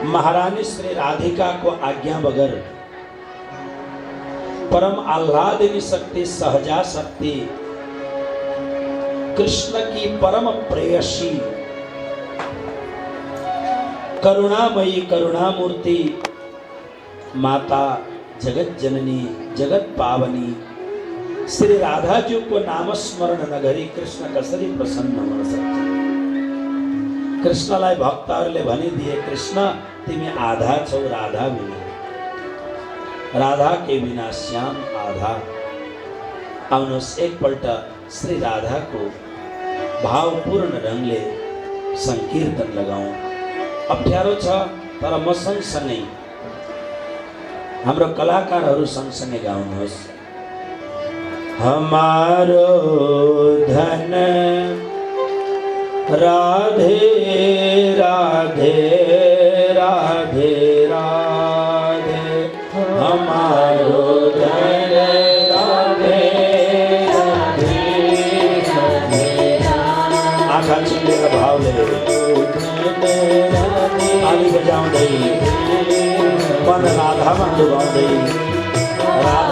महारानी श्री राधिका को आज्ञा बगैर परम आह्लादिनी शक्ति सहजा शक्ति कृष्ण की परम प्रेयसी करुणामयी करुणामूर्ति माता जगत जननी जगत पावनी श्री राधा जी को नामस्मरण नगरी कृष्ण कसरी प्रसन्न हुन सक्छ। कृष्णलाई भक्तहरूले भनिदिए कृष्ण तिमी आधा छौ राधा बिना, राधा के बिना श्याम आधा। आउनुहोस् एकपल्ट श्री राधा को भावपूर्ण ढंगले संकीर्तन लगाऊं। अप्ठ्यारो छ तर म सँगसँगै हाम्रो कलाकारहरू सँगसँगै गाउनुहोस्। हमारो धन राधे राधे राधे राधे, हमारो धन राधे राधे राधे। आँखा चिम्लेर भावले ताली बजाउँदै मन राधामा डुबाउँदै राधा